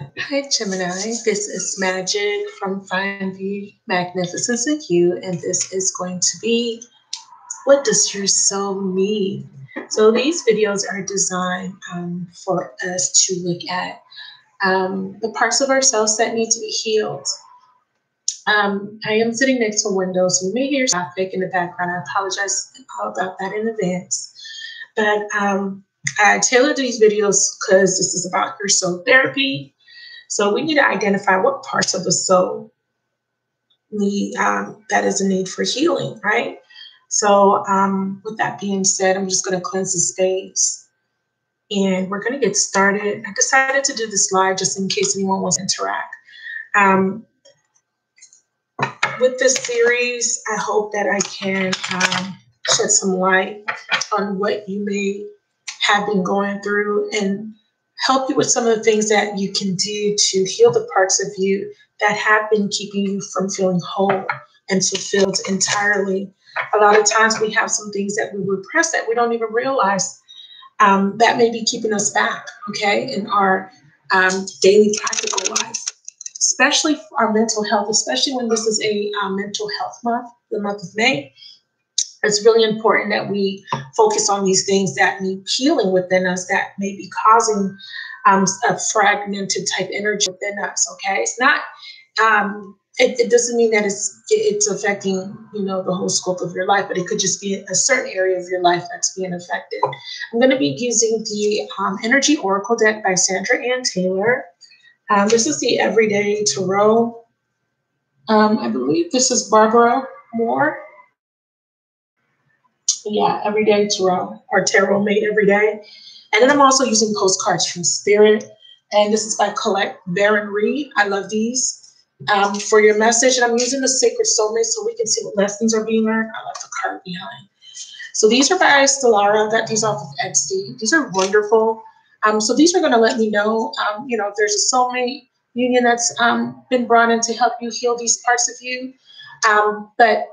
Hi, Gemini. This is Magic from Find the Magnificence in You, and this is going to be What Does Your Soul Need? So, these videos are designed for us to look at the parts of ourselves that need to be healed. I am sitting next to a window, so you may hear traffic in the background. I apologize about that in advance. But I tailored these videos because this is about your soul therapy. So we need to identify what parts of the soul need that is a need for healing, right? So with that being said, I'm just going to cleanse the space and we're going to get started. I decided to do this live just in case anyone wants to interact. Um, with this series, I hope that I can shed some light on what you may have been going through and help you with some of the things that you can do to heal the parts of you that have been keeping you from feeling whole and fulfilled entirely. A lot of times we have some things that we repress that we don't even realize that may be keeping us back, okay, in our daily practical life, especially for our mental health, especially when this is a mental health month, the month of May. It's really important that we focus on these things that need healing within us that may be causing a fragmented type energy within us. Okay, it's not. It doesn't mean that it's affecting the whole scope of your life, but it could just be a certain area of your life that's being affected. I'm going to be using the Energy Oracle deck by Sandra Ann Taylor. This is the Everyday Tarot. I believe this is Barbara Moore. Yeah, Everyday Tarot or Tarot Made Every Day. And then I'm also using postcards from Spirit. And this is by Colette Baron Reed. I love these for your message. And I'm using the Sacred Soulmate so we can see what lessons are being learned. I love the card behind. So these are by Stellara. I got these off of Etsy. These are wonderful. So these are going to let me know, if there's a soulmate union that's been brought in to help you heal these parts of you. But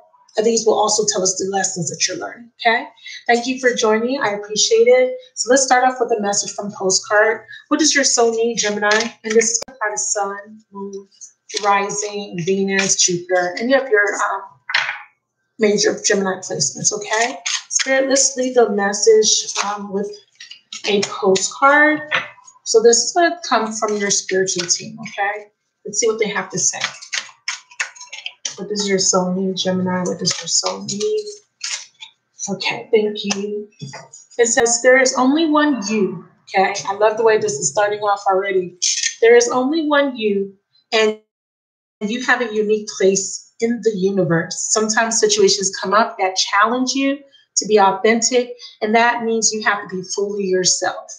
these will also tell us the lessons that you're learning, okay? Thank you for joining. I appreciate it. So let's start off with a message from Postcard. What does your soul need, Gemini? And this is by the Sun, Moon, Rising, Venus, Jupiter, and you have your major Gemini placements, okay? Spirit, let's leave the message with a postcard. So this is going to come from your spiritual team, okay? Let's see what they have to say. What does your soul need, Gemini? What does your soul need? Okay, thank you. It says, there is only one you, okay? I love the way this is starting off already. There is only one you, and you have a unique place in the universe. Sometimes situations come up that challenge you to be authentic, and that means you have to be fully yourself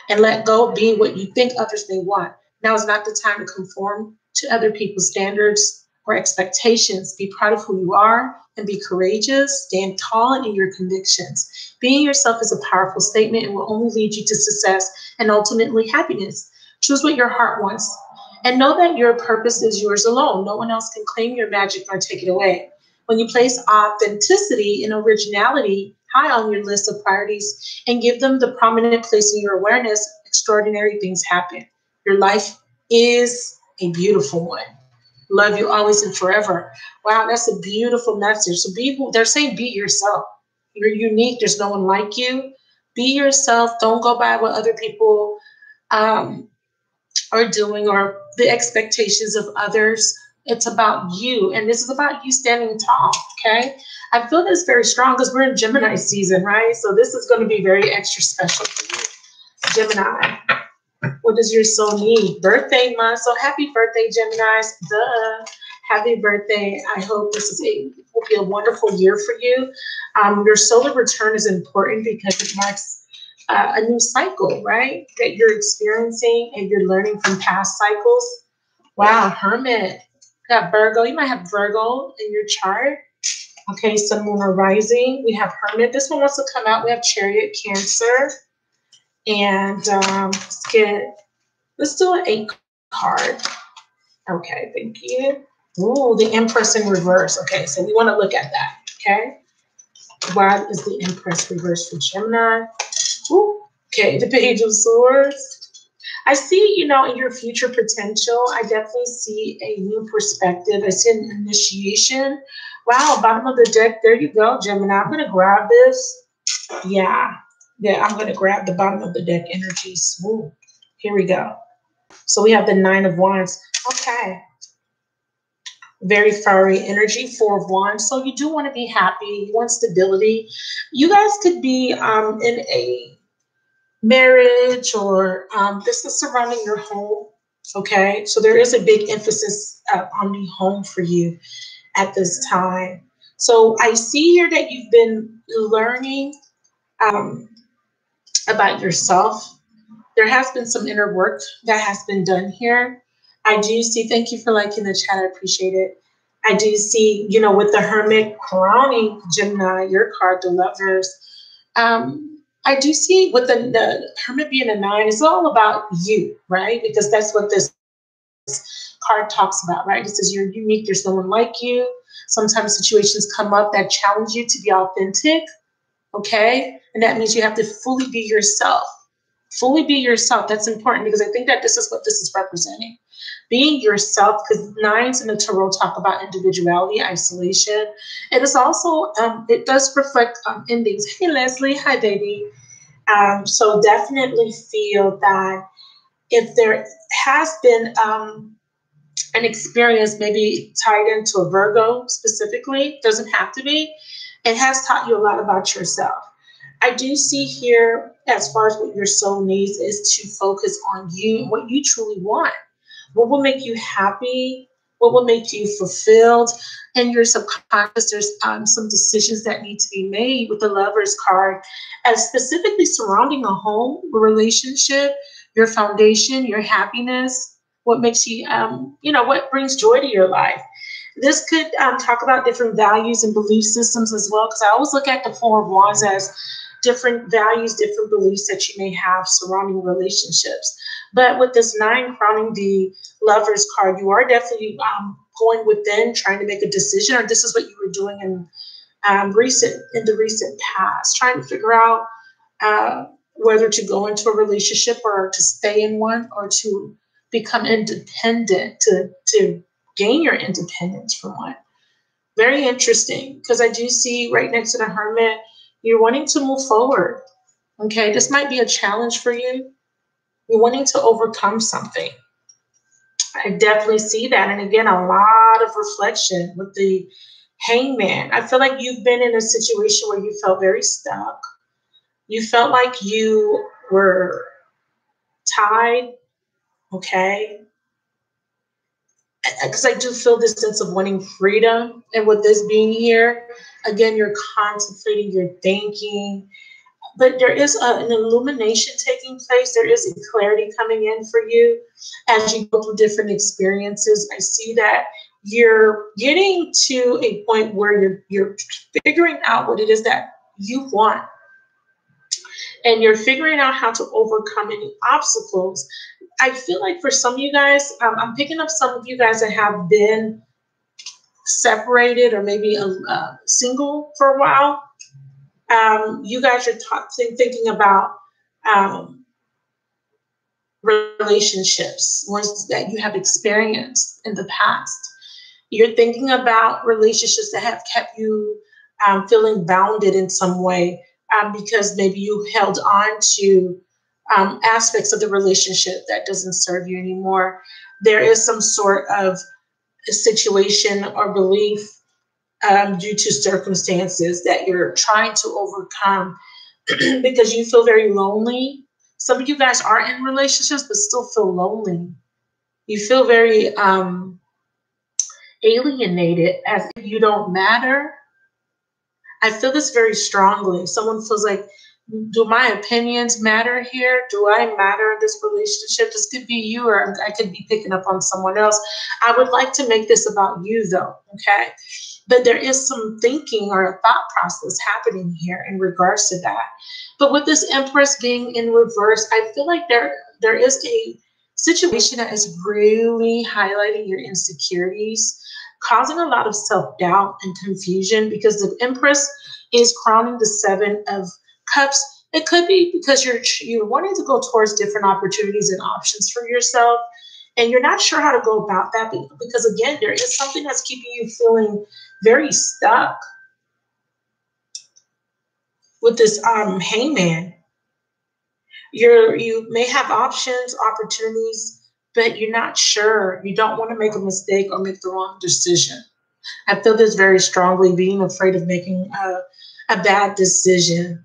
and let go of being what you think others may want. Now is not the time to conform to other people's standards or expectations. Be proud of who you are and be courageous. Stand tall in your convictions. Being yourself is a powerful statement and will only lead you to success and ultimately happiness. Choose what your heart wants and know that your purpose is yours alone. No one else can claim your magic or take it away. When you place authenticity and originality high on your list of priorities and give them the prominent place in your awareness, extraordinary things happen. Your life is a beautiful one. Love you always and forever. Wow, that's a beautiful message. So they're saying be yourself. You're unique. There's no one like you. Be yourself. Don't go by what other people are doing or the expectations of others. It's about you. And this is about you standing tall. Okay. I feel this very strong because we're in Gemini season, right? So this is going to be very extra special for you. Gemini. What does your soul need? Birthday month. So happy birthday, Geminis. Duh. Happy birthday. I hope this will be a wonderful year for you. Your solar return is important because it marks a new cycle, right? That you're experiencing and you're learning from past cycles. Wow, Hermit. Got Virgo. You might have Virgo in your chart. Okay, Sun, Moon, or Rising. We have Hermit. This one wants to come out. We have Chariot, Cancer. And let's do an 8 card. Okay, thank you. Ooh, the Empress in reverse. Okay, so we want to look at that. Okay. Why is the Empress reverse for Gemini? Ooh, okay, the Page of Swords. I see, you know, in your future potential, I definitely see a new perspective. I see an initiation. Wow, bottom of the deck. There you go, Gemini. I'm going to grab this. Yeah. Yeah, I'm going to grab the bottom of the deck energy. Smooth. Here we go. So we have the Nine of Wands. Okay. Very fiery energy, Four of Wands. So you do want to be happy. You want stability. You guys could be in a marriage or this is surrounding your home. Okay. So there is a big emphasis on the home for you at this time. So I see here that you've been learning um, about yourself. There has been some inner work that has been done here. I do see, thank you for liking the chat. I appreciate it. I do see, you know, with the Hermit crowning Gemini, your card, the Lovers. I do see with the Hermit being a 9, it's all about you, right? Because that's what this card talks about, right? It says you're unique, there's no one like you. Sometimes situations come up that challenge you to be authentic, okay? And that means you have to fully be yourself. Fully be yourself. That's important because I think that this is what this is representing. Being yourself, because nines in the tarot talk about individuality, isolation. It is also, it does reflect endings. Hey, Leslie. Hi, baby. So definitely feel that if there has been an experience maybe tied into a Virgo specifically, doesn't have to be, it has taught you a lot about yourself. I do see here, as far as what your soul needs, is to focus on you, what you truly want. What will make you happy? What will make you fulfilled? In your subconscious, there's some decisions that need to be made with the Lovers card, as specifically surrounding a home, a relationship, your foundation, your happiness, what makes you, you know, what brings joy to your life. This could talk about different values and belief systems as well, because I always look at the Four of Wands as different values, different beliefs that you may have surrounding relationships. But with this 9 crowning the Lovers card, you are definitely going within, trying to make a decision, or this is what you were doing in the recent past, trying to figure out whether to go into a relationship or to stay in one, or to become independent, to gain your independence from one. Very interesting, because I do see right next to the Hermit, you're wanting to move forward. Okay, this might be a challenge for you. You're wanting to overcome something. I definitely see that. And again, a lot of reflection with the Hangman. I feel like you've been in a situation where you felt very stuck. You felt like you were tied. Okay. Because I do feel this sense of wanting freedom. And with this being here, again, you're contemplating, you're thinking, but there is an illumination taking place. There is a clarity coming in for you as you go through different experiences. I see that you're getting to a point where you're figuring out what it is that you want. And you're figuring out how to overcome any obstacles. I feel like for some of you guys, I'm picking up some of you guys that have been separated or maybe single for a while. You guys are thinking about relationships, ones that you have experienced in the past. You're thinking about relationships that have kept you feeling bounded in some way because maybe you held on to aspects of the relationship that doesn't serve you anymore. There is some sort of a situation or belief due to circumstances that you're trying to overcome because you feel very lonely. Some of you guys are in relationships but still feel lonely. You feel very alienated, as if you don't matter. I feel this very strongly. Someone feels like, do my opinions matter here? Do I matter in this relationship? This could be you, or I could be picking up on someone else. I would like to make this about you, though, okay? But there is some thinking or a thought process happening here in regards to that. But with this Empress being in reverse, I feel like there is a situation that is really highlighting your insecurities, causing a lot of self-doubt and confusion, because the Empress is crowning the 7 of Cups. It could be because you're wanting to go towards different opportunities and options for yourself, and you're not sure how to go about that because again, there is something that's keeping you feeling very stuck with this hangman. You may have options, opportunities, but you're not sure. You don't want to make a mistake or make the wrong decision. I feel this very strongly, being afraid of making a bad decision.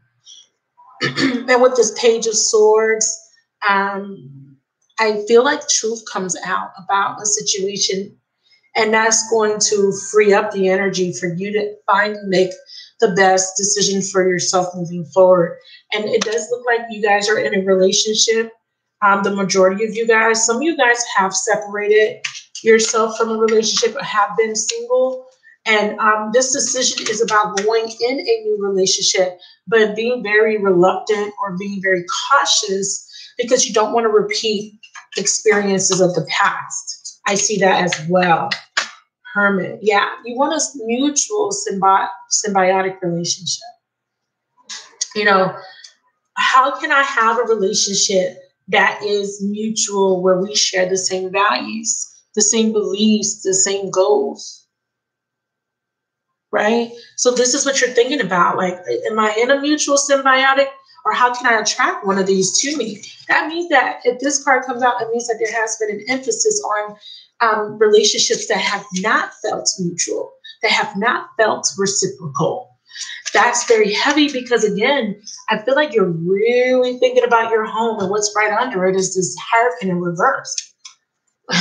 And with this Page of Swords, I feel like truth comes out about a situation, and that's going to free up the energy for you to finally make the best decision for yourself moving forward. And it does look like you guys are in a relationship. The majority of you guys, some of you guys have separated yourself from a relationship or have been single. And this decision is about going in a new relationship, but being very reluctant or being very cautious because you don't want to repeat experiences of the past. I see that as well. Hermit. Yeah, you want a mutual symbiotic relationship. You know, how can I have a relationship that is mutual where we share the same values, the same beliefs, the same goals? Right? So this is what you're thinking about. Like, am I in a mutual symbiotic, or how can I attract one of these to me? That means that if this card comes out, it means that there has been an emphasis on relationships that have not felt mutual, that have not felt reciprocal. That's very heavy because, again, I feel like you're really thinking about your home, and what's right under it is this Hierophant in reverse.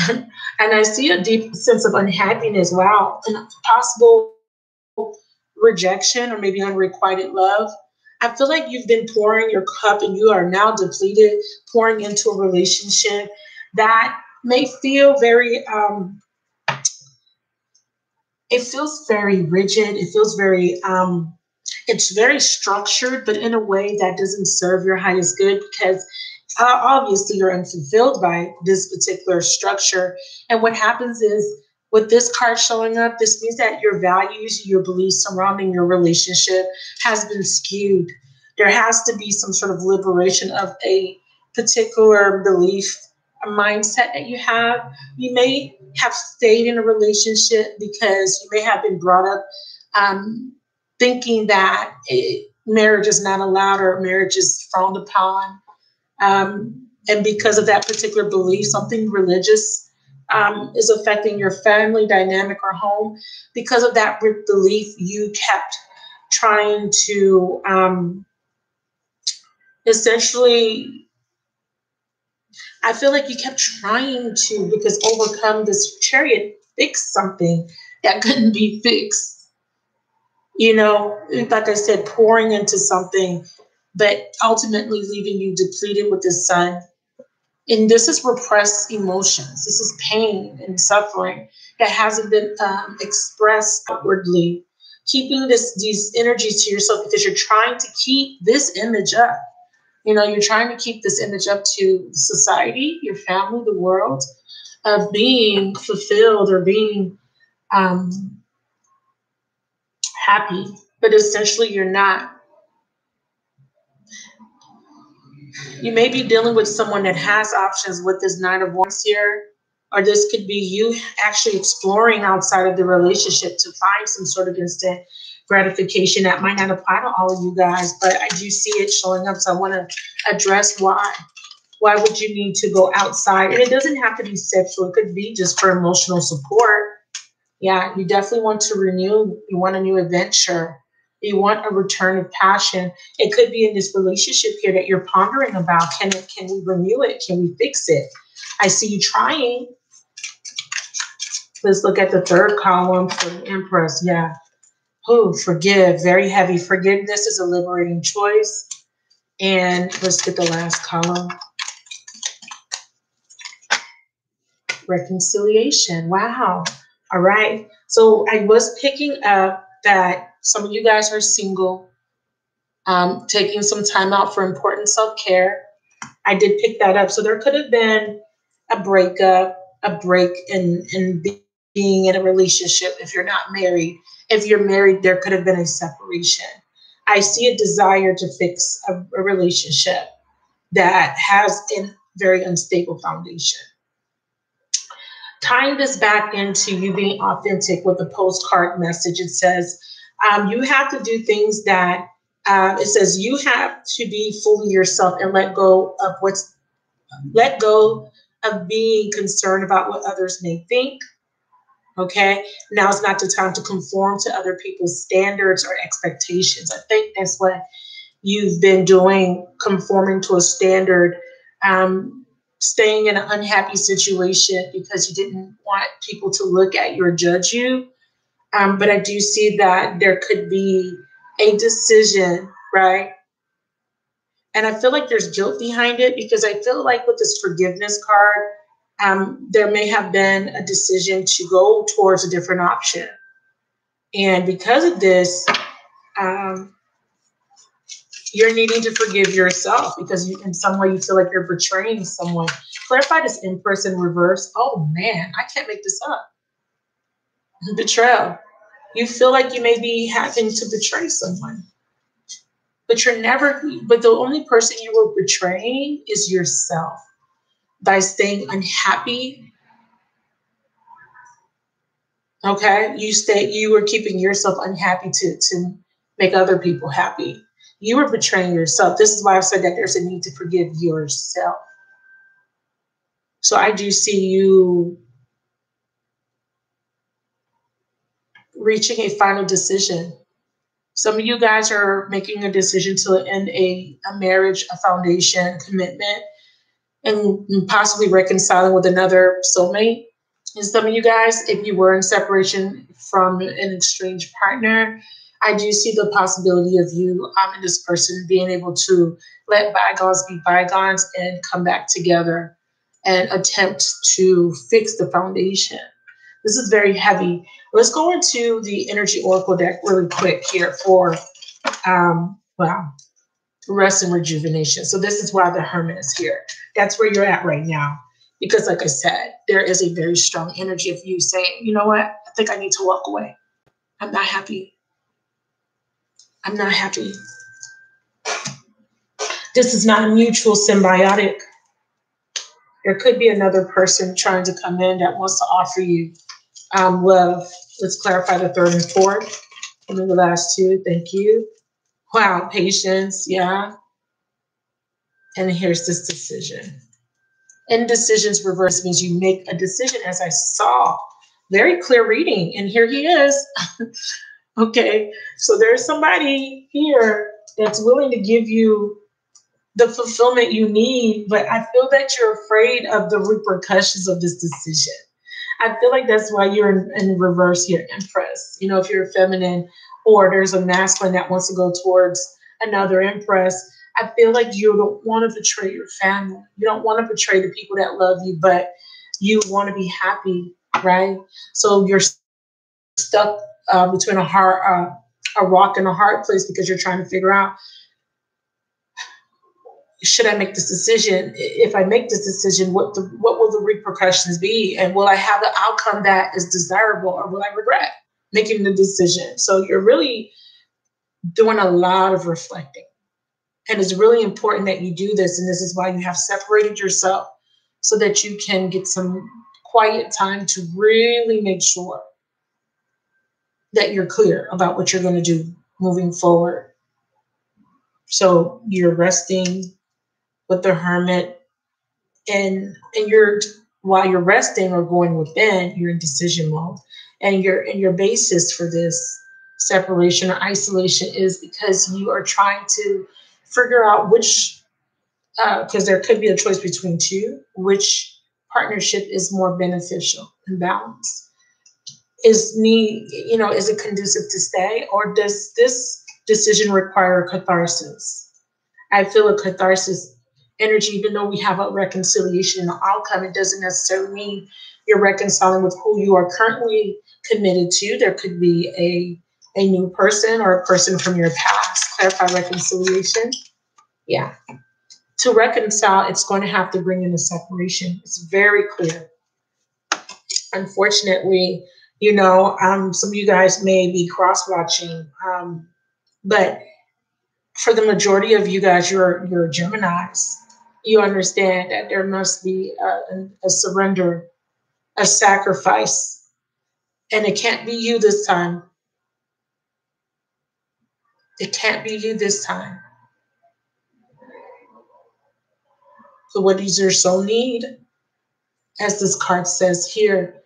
And I see a deep sense of unhappiness. Wow. And possible rejection or maybe unrequited love. I feel like you've been pouring your cup and you are now depleted, pouring into a relationship that may feel very, it feels very rigid. It feels very, it's very structured, but in a way that doesn't serve your highest good because obviously you're unfulfilled by this particular structure. And what happens is, with this card showing up, this means that your values, your beliefs surrounding your relationship has been skewed. There has to be some sort of liberation of a particular belief, a mindset that you have. You may have stayed in a relationship because you may have been brought up thinking that marriage is not allowed or marriage is frowned upon. And because of that particular belief, something religious is affecting your family dynamic or home. Because of that belief, you kept trying to essentially, I feel like you kept trying to, because overcome this Chariot, fix something that couldn't be fixed. You know, like I said, pouring into something, but ultimately leaving you depleted with the Sun. And this is repressed emotions. This is pain and suffering that hasn't been expressed outwardly. Keeping these energies to yourself because you're trying to keep this image up. You know, you're trying to keep this image up to society, your family, the world, of being fulfilled or being happy. But essentially, you're not. You may be dealing with someone that has options with this Nine of Wands here, or this could be you actually exploring outside of the relationship to find some sort of instant gratification. That might not apply to all of you guys, but I do see it showing up. So I want to address why. Why would you need to go outside? And it doesn't have to be sexual. It could be just for emotional support. Yeah, you definitely want to renew. You want a new adventure. You want a return of passion. It could be in this relationship here that you're pondering about. Can we renew it? Can we fix it? I see you trying. Let's look at the third column for the Empress. Yeah. Oh, forgive. Very heavy. Forgiveness is a liberating choice. And let's get the last column. Reconciliation. Wow. All right. So I was picking up that some of you guys are single, taking some time out for important self-care. I did pick that up. So there could have been a breakup, a break in being in a relationship if you're not married. If you're married, there could have been a separation. I see a desire to fix a relationship that has a very unstable foundation. Tying this back into you being authentic with the postcard message, it says you have to do things that it says you have to be fully yourself and let go of being concerned about what others may think. Okay, now is not the time to conform to other people's standards or expectations. I think that's what you've been doing, conforming to a standard, staying in an unhappy situation because you didn't want people to look at you or judge you. But I do see that there could be a decision, right? And I feel like there's guilt behind it because I feel like with this forgiveness card, there may have been a decision to go towards a different option. And because of this, you're needing to forgive yourself because in some way you feel like you're betraying someone. Clarify this Empress in reverse. Oh man, I can't make this up. Betrayal. You feel like you may be having to betray someone. But the only person you were betraying is yourself by staying unhappy. Okay, you were keeping yourself unhappy to make other people happy. You were betraying yourself. This is why I said that there's a need to forgive yourself. So I do see you reaching a final decision. Some of you guys are making a decision to end a marriage, a foundation, commitment, and possibly reconciling with another soulmate. And some of you guys, if you were in separation from an estranged partner, I do see the possibility of you and this person being able to let bygones be bygones and come back together and attempt to fix the foundation. This is very heavy. Let's go into the energy oracle deck really quick here for rest and rejuvenation. So this is why the Hermit is here. That's where you're at right now. Because like I said, there is a very strong energy of you saying, you know what? I think I need to walk away. I'm not happy. I'm not happy. This is not a mutual symbiotic. There could be another person trying to come in that wants to offer you love. Let's clarify the third and fourth. And then the last two. Thank you. Wow, patience. Yeah. And here's this decision. Indecisions reverse means you make a decision, as I saw. Very clear reading. And here he is. Okay. So there's somebody here that's willing to give you the fulfillment you need, but I feel that you're afraid of the repercussions of this decision. I feel like that's why you're in reverse here, Empress. You know, if you're feminine or there's a masculine that wants to go towards another Empress, I feel like you don't want to betray your family. You don't want to betray the people that love you, but you want to be happy, right? So you're stuck between a rock and a hard place because you're trying to figure out, should I make this decision? If I make this decision, what will the repercussions be? And will I have the outcome that is desirable, or will I regret making the decision? So you're really doing a lot of reflecting. And it's really important that you do this. And this is why you have separated yourself so that you can get some quiet time to really make sure that you're clear about what you're going to do moving forward. So you're resting with the Hermit, and while you're resting or going within, you're in decision mode. And your basis for this separation or isolation is because you are trying to figure out which, because there could be a choice between two, which partnership is more beneficial and balanced. Is it conducive to stay, or does this decision require catharsis? I feel a catharsis energy, even though we have a reconciliation and an outcome, it doesn't necessarily mean you're reconciling with who you are currently committed to. There could be a new person or a person from your past. Clarify reconciliation. Yeah. To reconcile, it's going to have to bring in a separation. It's very clear. Unfortunately, some of you guys may be cross-watching, but for the majority of you guys, you're Geminis. You understand that there must be a surrender, a sacrifice, and it can't be you this time. It can't be you this time. So what does your soul need? As this card says here,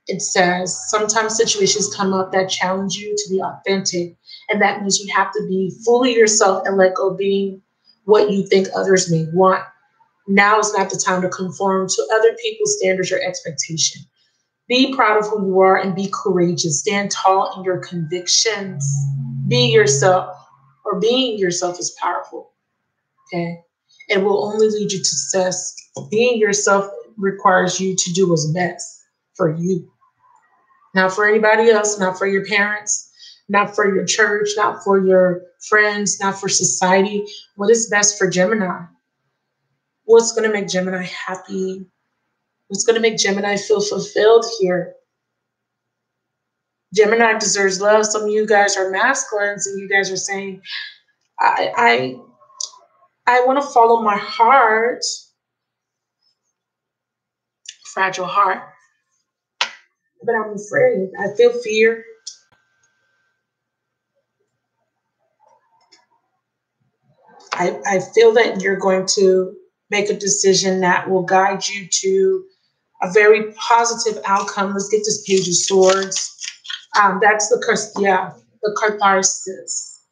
it says sometimes situations come up that challenge you to be authentic. And that means you have to be fully yourself and let go of being what you think others may want. Now is not the time to conform to other people's standards or expectation. Be proud of who you are and be courageous. Stand tall in your convictions. Be yourself, or being yourself is powerful. Okay. It will only lead you to success. Being yourself requires you to do what's best for you. Not for anybody else, not for your parents, not for your church, not for your friends, not for society. What is best for Gemini? What's going to make Gemini happy? What's going to make Gemini feel fulfilled here? Gemini deserves love. Some of you guys are masculines and you guys are saying, I want to follow my heart. Fragile heart. But I'm afraid. I feel fear. I feel that you're going to make a decision that will guide you to a very positive outcome. Let's get this Page of Swords. That's the curse. Yeah, the catharsis.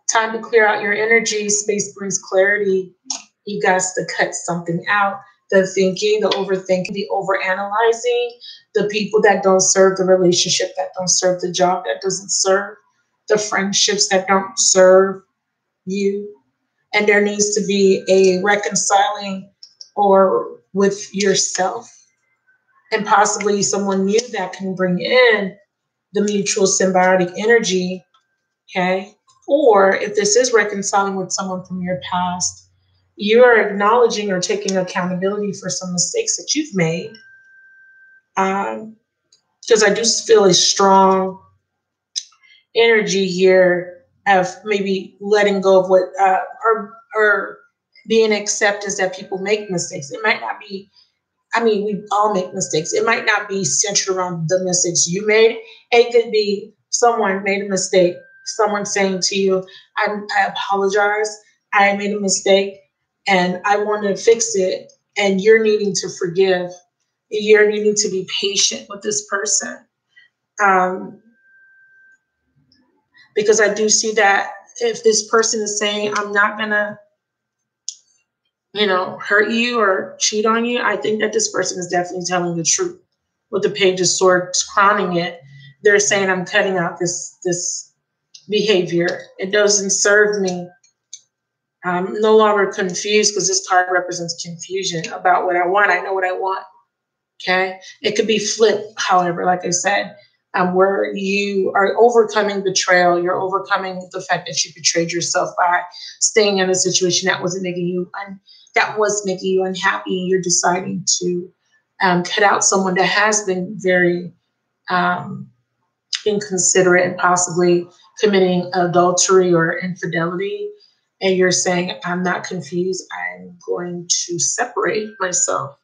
Time to clear out your energy. Space brings clarity. You got to cut something out. The thinking, the overthinking, the overanalyzing, the people that don't serve, the relationship that don't serve, the job that doesn't serve, the friendships that don't serve you. And there needs to be a reconciling or with yourself. And possibly someone new that can bring in the mutual symbiotic energy. Okay. Or if this is reconciling with someone from your past, you're acknowledging or taking accountability for some mistakes that you've made. Because I do feel a strong energy here of maybe letting go of what or being acceptance that people make mistakes. It might not be, I mean, we all make mistakes. It might not be centered around the mistakes you made. It could be someone made a mistake. Someone saying to you, I apologize. I made a mistake and I want to fix it. And you're needing to forgive. You're needing to be patient with this person. Because I do see that if this person is saying, I'm not going to, hurt you or cheat on you, I think that this person is definitely telling the truth. With the Page of Swords crowning it, they're saying, I'm cutting out this behavior. It doesn't serve me. I'm no longer confused because this card represents confusion about what I want. I know what I want. Okay. It could be flipped, however, like I said, where you are overcoming betrayal. You're overcoming the fact that you betrayed yourself by staying in a situation that wasn't making you unhappy. You're deciding to cut out someone that has been very inconsiderate and possibly committing adultery or infidelity. And you're saying, I'm not confused. I'm going to separate myself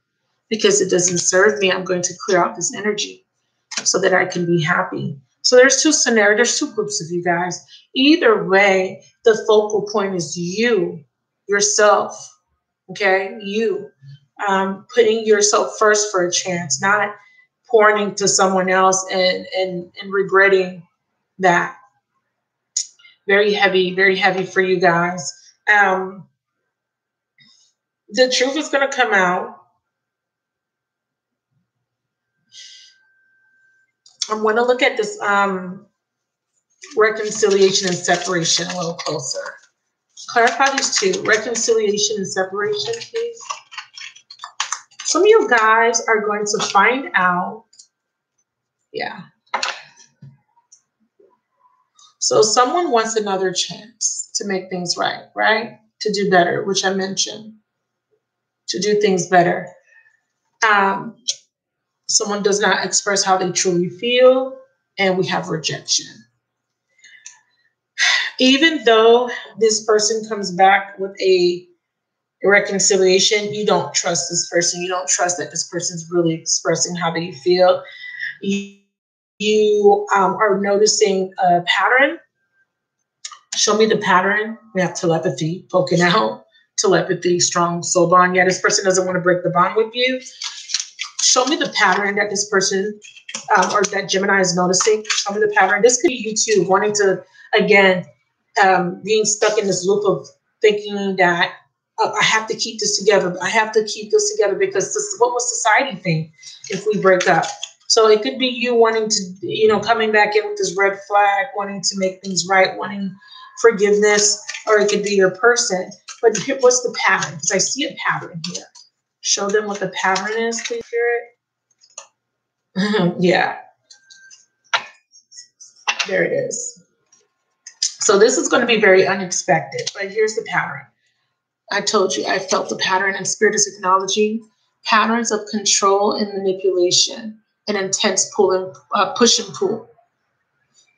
because it doesn't serve me. I'm going to clear out this energy so that I can be happy. So there's two scenarios. There's two groups of you guys. Either way, the focal point is you, yourself. Okay, you putting yourself first for a chance, not pouring into someone else and regretting that. Very heavy for you guys. The truth is going to come out. I want to look at this reconciliation and separation a little closer. Clarify these two, reconciliation and separation, please. Some of you guys are going to find out. Yeah. So someone wants another chance to make things right? To do better, which I mentioned. To do things better. Someone does not express how they truly feel, and we have rejection. Even though this person comes back with a reconciliation, you don't trust this person. You don't trust that this person's really expressing how they feel. You are noticing a pattern. Show me the pattern. We have telepathy poking out. Telepathy, strong soul bond. Yeah, this person doesn't want to break the bond with you. Show me the pattern that this person or that Gemini is noticing. Show me the pattern. This could be you too, wanting to, again, being stuck in this loop of thinking that I have to keep this together. I have to keep this together because this is what will society think if we break up. So it could be you wanting to, coming back in with this red flag, wanting to make things right, wanting forgiveness, or it could be your person. But what's the pattern? Because I see a pattern here. Show them what the pattern is, please, Spirit. Yeah. There it is. So this is going to be very unexpected, but here's the pattern. I told you I felt the pattern, and Spirit is acknowledging patterns of control and manipulation and intense pull and push and pull.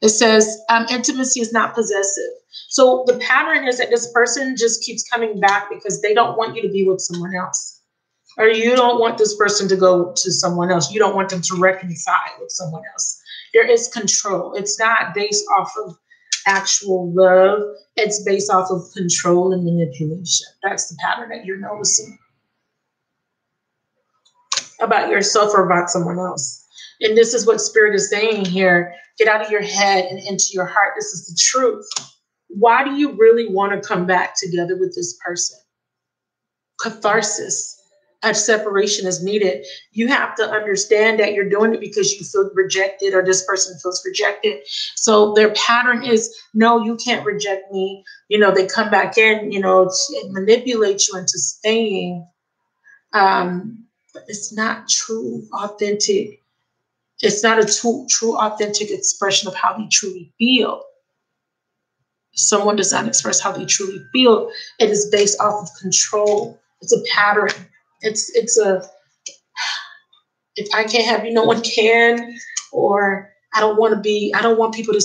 It says intimacy is not possessive. So the pattern is that this person just keeps coming back because they don't want you to be with someone else. Or you don't want this person to go to someone else. You don't want them to reconcile with someone else. There is control. It's not based off of actual love. It's based off of control and manipulation. That's the pattern that you're noticing about yourself or about someone else. And this is what Spirit is saying here. Get out of your head and into your heart. This is the truth. Why do you really want to come back together with this person? Catharsis. A separation is needed. You have to understand that you're doing it because you feel rejected or this person feels rejected. So their pattern is, no, you can't reject me. They come back in, manipulate you into staying. But it's not true, authentic. It's not a true, authentic expression of how they truly feel. Someone does not express how they truly feel. It is based off of control. It's a pattern. It's a, if I can't have you, no one can, or I don't want people to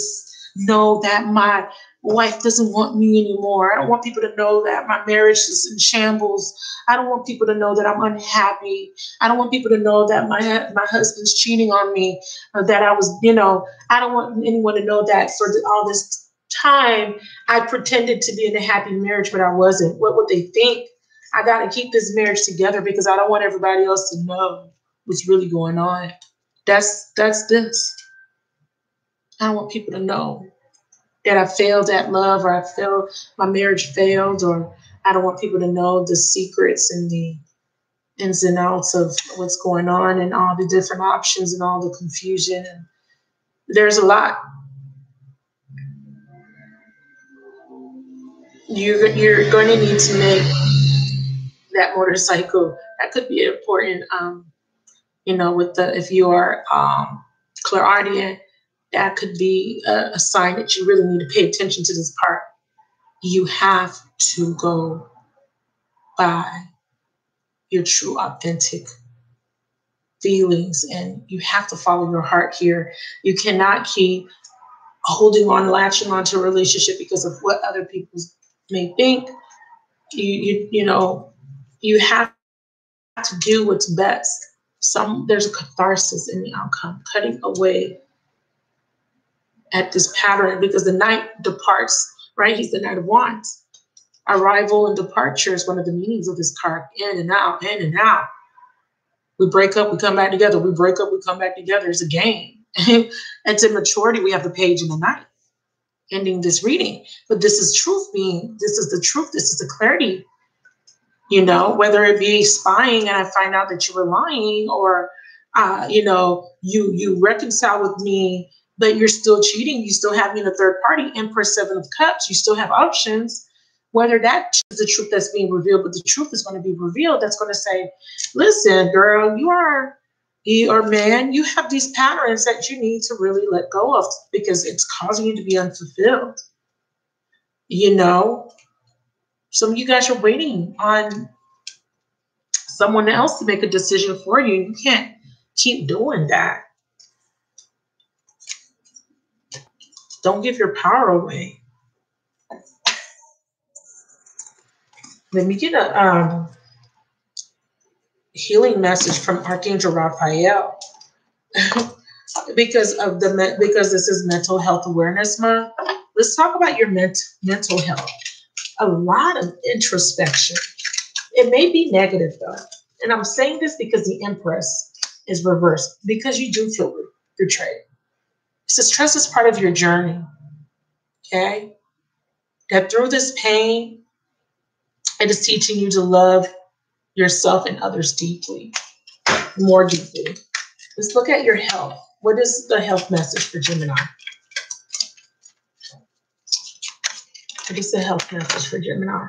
know that my wife doesn't want me anymore. I don't want people to know that my marriage is in shambles. I don't want people to know that I'm unhappy. I don't want people to know that my husband's cheating on me, or that I was, I don't want anyone to know that for all this time I pretended to be in a happy marriage, but I wasn't. What would they think? I got to keep this marriage together because I don't want everybody else to know what's really going on. That's this. I don't want people to know that I failed at love, or I failed, my marriage failed, or I don't want people to know the secrets and the ins and outs of what's going on and all the different options and all the confusion. And there's a lot. You're going to need to make that motorcycle. That could be important, if you are clairaudient, that could be a sign that you really need to pay attention to this part. You have to go by your true, authentic feelings, and you have to follow your heart here. You cannot keep holding on, latching on to a relationship because of what other people may think. You have to do what's best. There's a catharsis in the outcome, cutting away at this pattern, because the Knight departs, right? He's the Knight of Wands. Arrival and departure is one of the meanings of this card. In and out, in and out. We break up, we come back together. We break up, we come back together. It's a game. And to maturity, we have the Page and the Knight ending this reading. But this is this is the truth. This is the clarity. Whether it be spying and I find out that you were lying, or, you reconcile with me, but you're still cheating. You still have me in a third party. Empress, Seven of Cups. You still have options. Whether that is the truth that's being revealed, but the truth is going to be revealed. That's going to say, listen, girl, or man, you have these patterns that you need to really let go of because it's causing you to be unfulfilled. Some of you guys are waiting on someone else to make a decision for you. You can't keep doing that. Don't give your power away. Let me get a healing message from Archangel Raphael. because this is Mental Health Awareness Month. Let's talk about your mental health. A lot of introspection. It may be negative though, and I'm saying this because the Empress is reversed, because you do feel betrayed. So stress is part of your journey. Okay, that through this pain, it is teaching you to love yourself and others deeply, more deeply. Let's look at your health. What is the health message for Gemini? What is the health message for Gemini?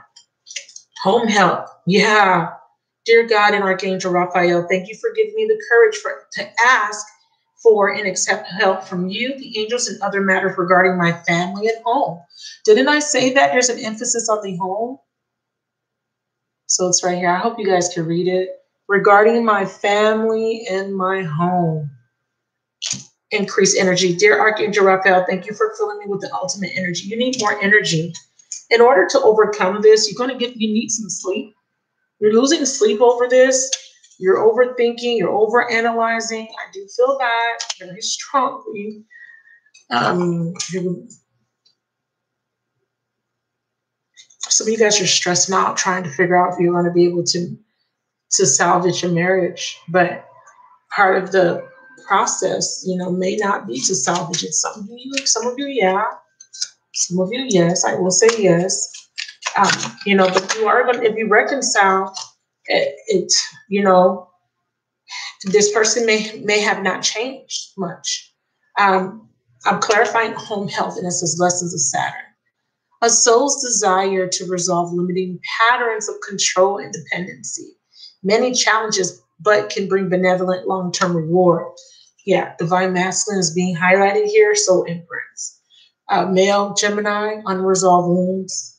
Home health. Yeah. Dear God and Archangel Raphael, thank you for giving me the courage to ask for and accept help from you, the angels, and other matters regarding my family and home. Didn't I say that there's an emphasis on the home? So it's right here. I hope you guys can read it. Regarding my family and my home. Increase energy. Dear Archangel Raphael, thank you for filling me with the ultimate energy. You need more energy. In order to overcome this, you need some sleep. You're losing sleep over this. You're overthinking. You're overanalyzing. I do feel that very strongly. Some of you guys are stressing out, trying to figure out if you're going to be able to salvage your marriage. But part of the process, may not be to salvage it. Some of you, yeah. Some of you, yes. I will say yes. But you are going to, if you reconcile it, this person may have not changed much. I'm clarifying home health, and it says lessons of Saturn. A soul's desire to resolve limiting patterns of control and dependency. Many challenges, but can bring benevolent long-term reward. Yeah, divine masculine is being highlighted here, soul Empress. Male Gemini, unresolved wounds.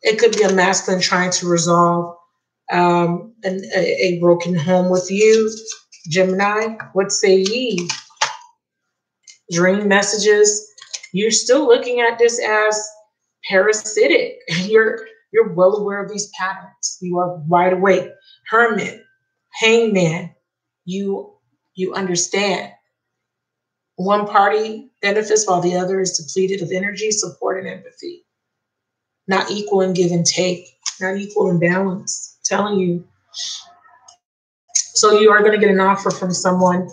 It could be a masculine trying to resolve a broken home with you. Gemini, what say ye? Dream messages. You're still looking at this as parasitic. You're well aware of these patterns. You are wide awake. Hermit, hangman. You understand. One party benefits while the other is depleted of energy, support, and empathy. Not equal in give and take. Not equal in balance. I'm telling you. So you are going to get an offer from someone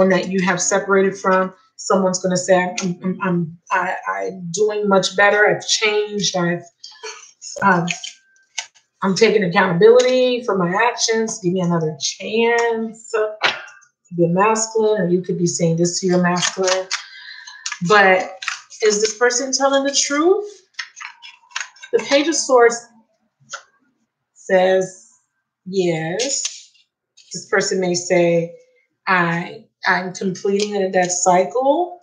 that you have separated from. Someone's going to say, I'm doing much better. I've changed. I'm taking accountability for my actions. Give me another chance. To be a masculine, or you could be saying this to your masculine. But is this person telling the truth? The Page of Swords says yes. This person may say, I'm completing that cycle.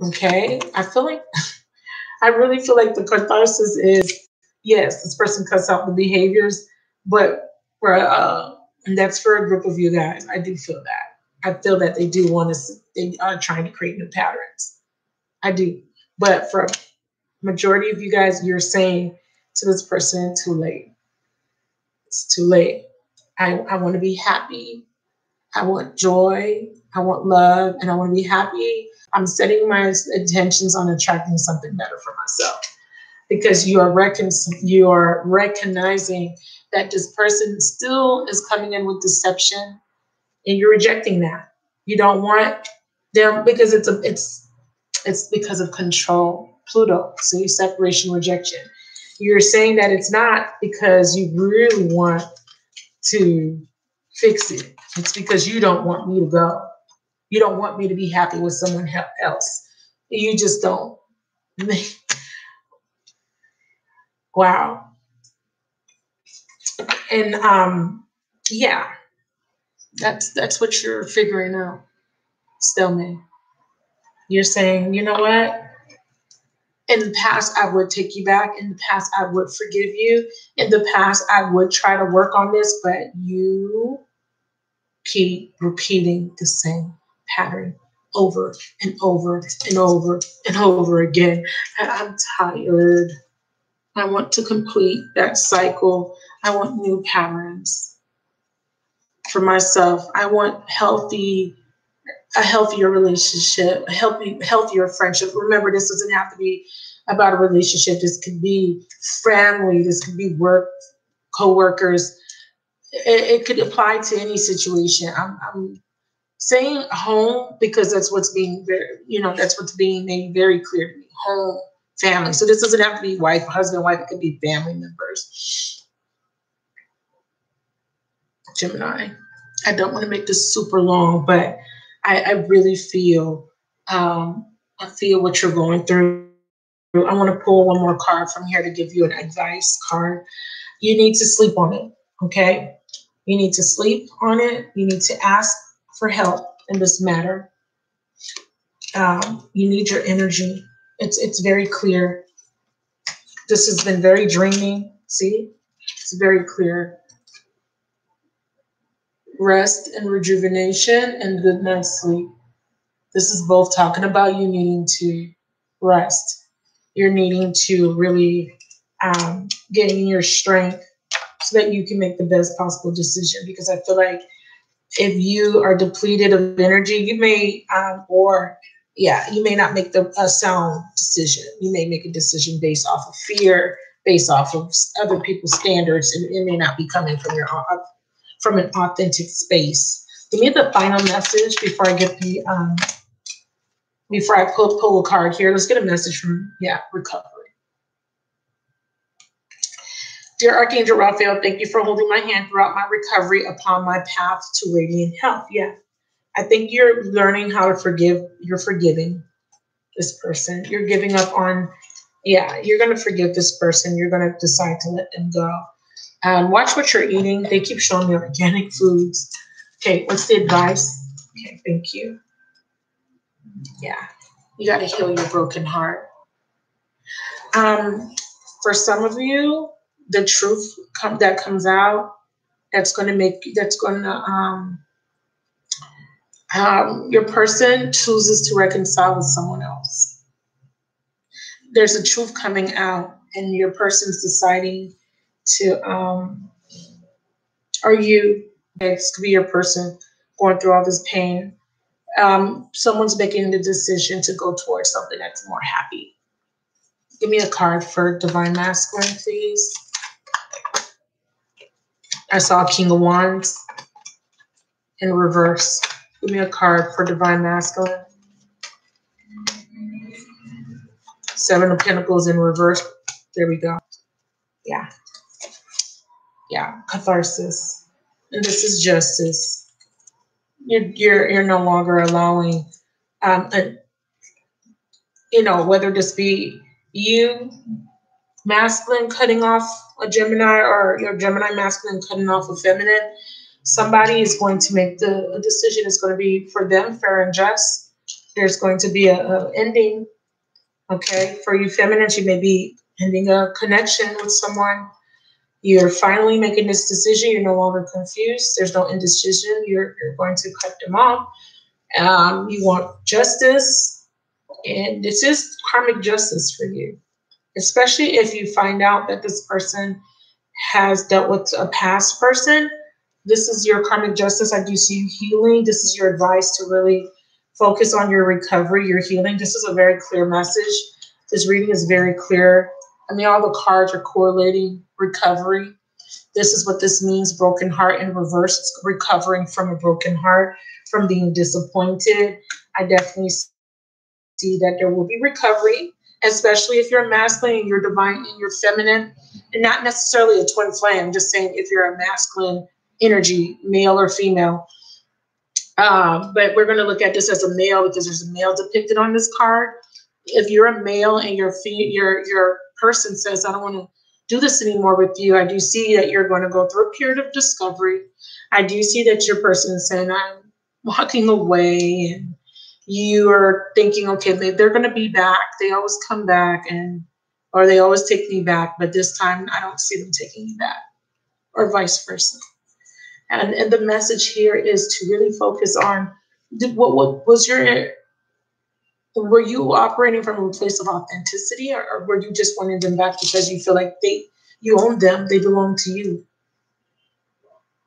Okay. I really feel like the catharsis is, yes, this person cuts out the behaviors, but and that's for a group of you guys. I do feel that. I feel that they are trying to create new patterns. I do. But for a majority of you guys, you're saying to this person, too late. It's too late. I want to be happy. I want joy. I want love, and I want to be happy. I'm setting my intentions on attracting something better for myself, because you are recognizing that this person still is coming in with deception, and you're rejecting that. You don't want them because it's because of control. Pluto, so separation, rejection. You're saying that it's not because you really want to fix it. It's because you don't want me to go. You don't want me to be happy with someone else. You just don't. Wow. And yeah, that's what you're figuring out. Stillman. You're saying, you know what? In the past, I would take you back. In the past, I would forgive you. In the past, I would try to work on this, but you keep repeating the same pattern over and over and over and over again. And I'm tired. I want to complete that cycle. I want new patterns for myself. I want a healthier relationship, a healthier friendship. Remember, this doesn't have to be about a relationship. This could be family. This could be work, co-workers. It could apply to any situation. I'm saying home because that's what's being that's what's being made very clear to me. Home, family. So this doesn't have to be wife, husband, wife. It could be family members. Gemini. I don't want to make this super long, but I really feel I feel what you're going through. I want to pull one more card from here to give you an advice card. You need to sleep on it, okay? You need to sleep on it. You need to ask for help in this matter. You need your energy. It's very clear. This has been very draining. See? It's very clear. Rest and rejuvenation and good night's sleep. This is both talking about you needing to rest. You're needing to really gain your strength so that you can make the best possible decision. Because I feel like if you are depleted of energy, you may, you may not make a sound decision. You may make a decision based off of fear, based off of other people's standards, and it may not be coming from an authentic space. Give me the final message before I get the before I pull a card here. Let's get a message from recovery. Dear Archangel Raphael, thank you for holding my hand throughout my recovery upon my path to radiant health. Yeah, I think you're learning how to forgive. You're forgiving this person. You're giving up on. Yeah, you're going to forgive this person. You're going to decide to let them go. Watch what you're eating. They keep showing me organic foods. Okay, what's the advice? Okay, thank you. Yeah, you got to heal your broken heart. For some of you, the truth that comes out, your person chooses to reconcile with someone else. There's a truth coming out, and your person's deciding to, this could be your person going through all this pain. Someone's making the decision to go towards something that's more happy. Give me a card for Divine Masculine, please. I saw King of Wands in reverse. Give me a card for Divine Masculine. Seven of Pentacles in reverse. There we go. Yeah. Yeah. Catharsis. And this is justice. You're no longer allowing, whether this be you, masculine, cutting off a Gemini, or your Gemini masculine cutting off a feminine. Somebody is going to make a decision. It's going to be for them fair and just. There's going to be a ending. Okay, for you feminines, you may be ending a connection with someone. You're finally making this decision. You're no longer confused. There's no indecision. You're going to cut them off. You want justice, and this is karmic justice for you, especially if you find out that this person has dealt with a past person. This is your karmic justice. I do see you healing. This is your advice to really focus on your recovery, your healing. This is a very clear message. This reading is very clear. I mean, all the cards are correlating recovery. This is what this means, broken heart in reverse. It's recovering from a broken heart, from being disappointed. I definitely see that there will be recovery, especially if you're masculine and you're divine and you're feminine, and not necessarily a twin flame. I'm just saying if you're a masculine energy, male or female. But we're going to look at this as a male because there's a male depicted on this card. If you're a male and your person says, I don't want to do this anymore with you, I do see that you're going to go through a period of discovery. I do see that your person is saying, I'm walking away, and you are thinking, okay, they're going to be back. They always come back, or they always take me back, but this time I don't see them taking me back, or vice versa. And the message here is to really focus on what was Were you operating from a place of authenticity, or were you just wanting them back because you feel like you own them, they belong to you?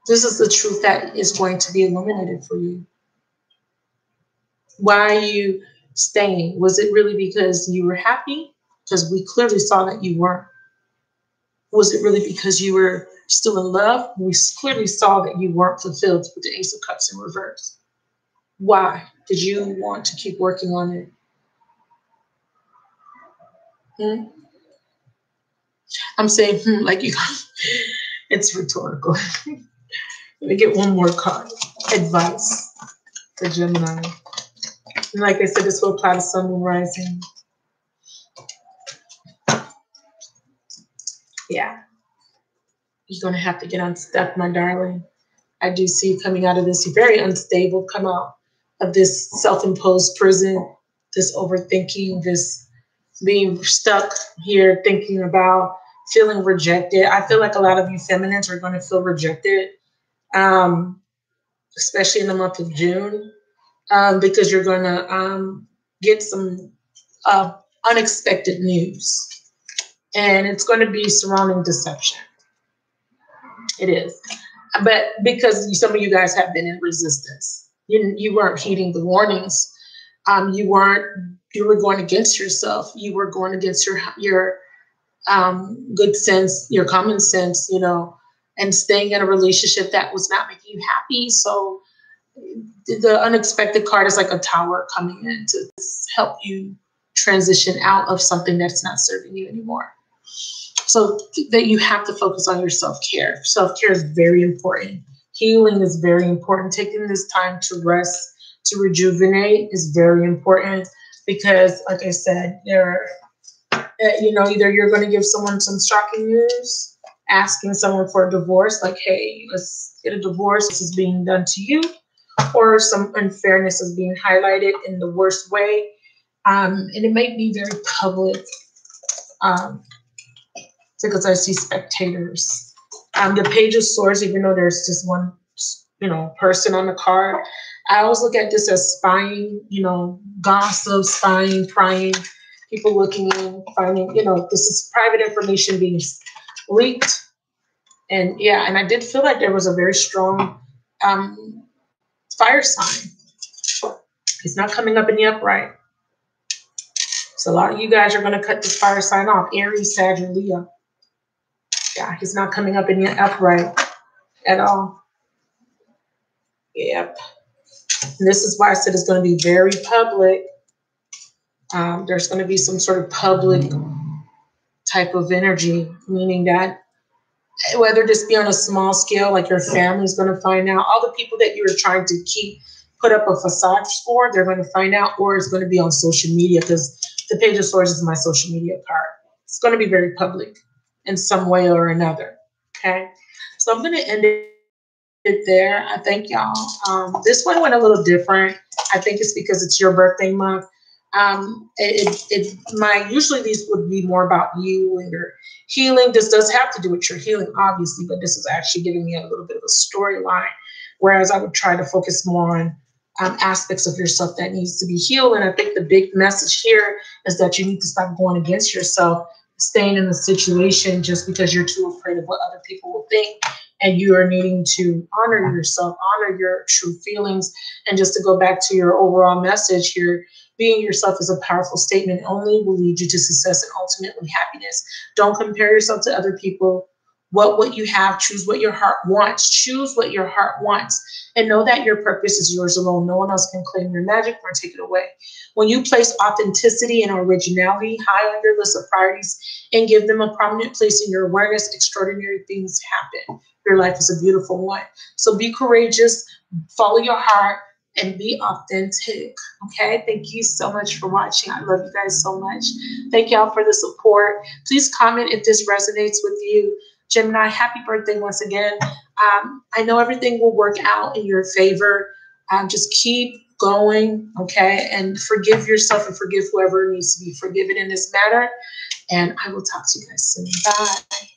This is the truth that is going to be illuminated for you. Why are you staying? Was it really because you were happy? Because we clearly saw that you weren't. Was it really because you were still in love? We clearly saw that you weren't fulfilled with the Ace of Cups in reverse. Why did you want to keep working on it? I'm saying, like you, it's rhetorical. Let me get one more card. Advice for Gemini. And like I said, this will apply to Sun, Moon, Rising. Yeah. You're going to have to get unstuck, my darling. I do see you coming out of this. You're very unstable. Come out of this self-imposed prison, this overthinking, this being stuck here thinking about feeling rejected. I feel like a lot of you feminines are going to feel rejected, especially in the month of June, because you're going to get some unexpected news. And it's going to be surrounding deception. It is. But because some of you guys have been in resistance, you weren't heeding the warnings. You were going against yourself. You were going against your good sense, your common sense, and staying in a relationship that was not making you happy. So the unexpected card is like a tower coming in to help you transition out of something that's not serving you anymore. So that you have to focus on your self-care. Self-care is very important. Healing is very important. Taking this time to rest, to rejuvenate is very important because, like I said, either you're going to give someone some shocking news, asking someone for a divorce, like, hey, let's get a divorce. This is being done to you, or some unfairness is being highlighted in the worst way. And it might be very public. Because I see spectators. The Page of Swords, even though there's just one, person on the card, I always look at this as spying, gossip, spying, prying, people looking in, finding, this is private information being leaked. And yeah, and I did feel like there was a very strong fire sign. It's not coming up in the upright. So a lot of you guys are going to cut this fire sign off. Aries, Sag, or Leo. Yeah, he's not coming up in the upright at all. Yep. And this is why I said it's going to be very public. There's going to be some sort of public type of energy, meaning that whether this be on a small scale, like your family's going to find out, all the people that you're trying to put up a facade for, they're going to find out, or it's going to be on social media, because the Page of Swords is my social media card. It's going to be very public in some way or another. Okay. So I'm going to end it there. I thank y'all. This one went a little different. I think it's because it's your birthday month. Usually these would be more about you and your healing. This does have to do with your healing, obviously, but this is actually giving me a little bit of a storyline. Whereas I would try to focus more on aspects of yourself that needs to be healed. And I think the big message here is that you need to stop going against yourself, staying in the situation just because you're too afraid of what other people will think. And you are needing to honor yourself, honor your true feelings. And just to go back to your overall message here, being yourself is a powerful statement, only will lead you to success and ultimately happiness. Don't compare yourself to other people. What you have, choose what your heart wants. Choose what your heart wants. And know that your purpose is yours alone. No one else can claim your magic or take it away. When you place authenticity and originality high on your list of priorities and give them a prominent place in your awareness, extraordinary things happen. Your life is a beautiful one. So be courageous, follow your heart, and be authentic. Okay. Thank you so much for watching. I love you guys so much. Thank y'all for the support. Please comment if this resonates with you. Gemini, happy birthday once again. I know everything will work out in your favor. Just keep going, okay? And forgive yourself and forgive whoever needs to be forgiven in this matter. And I will talk to you guys soon. Bye.